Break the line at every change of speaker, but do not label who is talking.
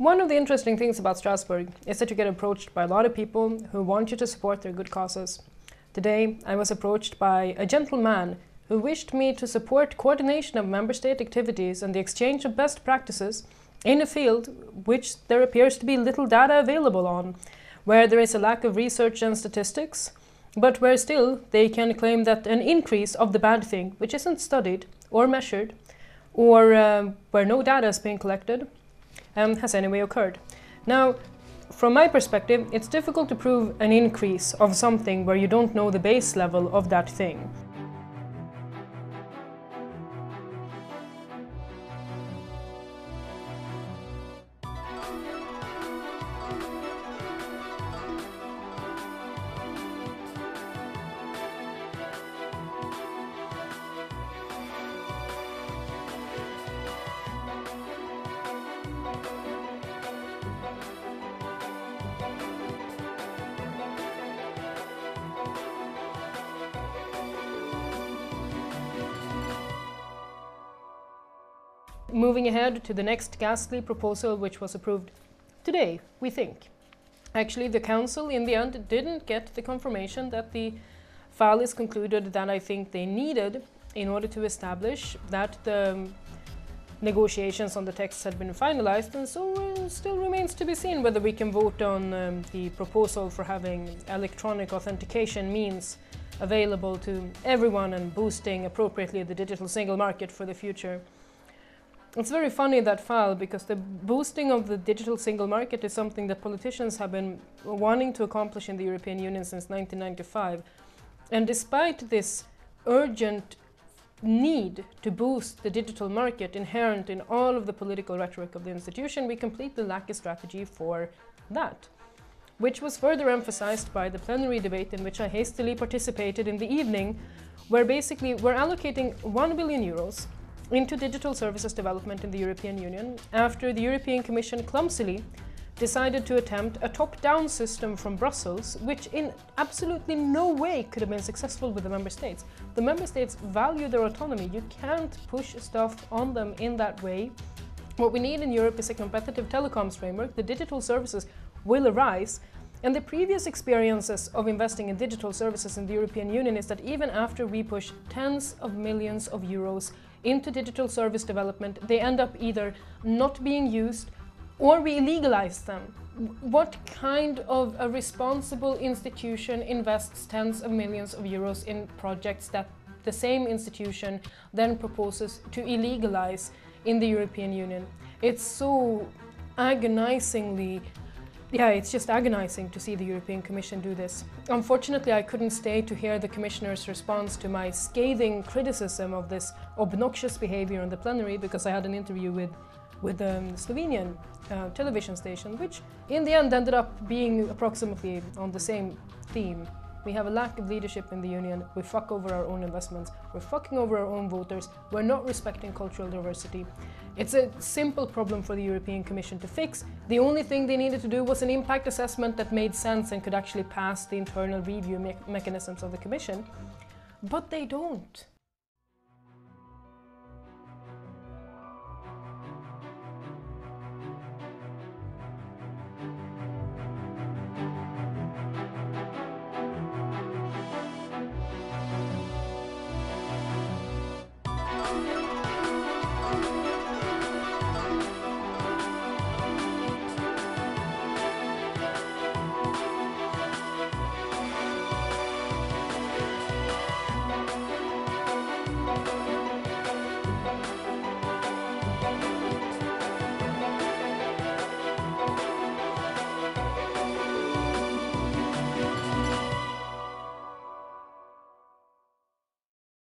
One of the interesting things about Strasbourg is that you get approached by a lot of people who want you to support their good causes. Today, I was approached by a gentleman who wished me to support coordination of member state activities and the exchange of best practices in a field which there appears to be little data available on, where there is a lack of research and statistics, but where still they can claim that an increase of the bad thing, which isn't studied or measured, or where no data is being collected, has anyway occurred. Now, from my perspective, it's difficult to prove an increase of something where you don't know the base level of that thing. Moving ahead to the next ghastly proposal, which was approved today, we think. Actually, the Council in the end didn't get the confirmation that the file is concluded that I think they needed in order to establish that the negotiations on the text had been finalized, and so it still remains to be seen whether we can vote on the proposal for having electronic authentication means available to everyone and boosting appropriately the digital single market for the future. It's very funny, that file, because the boosting of the digital single market is something that politicians have been wanting to accomplish in the European Union since 1995. And despite this urgent need to boost the digital market inherent in all of the political rhetoric of the institution, we completely lack a strategy for that, which was further emphasized by the plenary debate in which I hastily participated in the evening, where basically we're allocating 1 billion euros into digital services development in the European Union after the European Commission clumsily decided to attempt a top-down system from Brussels, which in absolutely no way could have been successful with the member states. The member states value their autonomy. You can't push stuff on them in that way. What we need in Europe is a competitive telecoms framework. The digital services will arise. And the previous experiences of investing in digital services in the European Union is that even after we push tens of millions of euros into digital service development, they end up either not being used or we illegalize them. What kind of a responsible institution invests tens of millions of euros in projects that the same institution then proposes to illegalize in the European Union? It's so agonizingly it's just agonizing to see the European Commission do this. Unfortunately, I couldn't stay to hear the Commissioner's response to my scathing criticism of this obnoxious behavior in the plenary, because I had an interview with the Slovenian television station, which in the end ended up being approximately on the same theme. We have a lack of leadership in the Union, we fuck over our own investments, we're fucking over our own voters, we're not respecting cultural diversity. It's a simple problem for the European Commission to fix. The only thing they needed to do was an impact assessment that made sense and could actually pass the internal review mechanisms of the Commission. But they don't.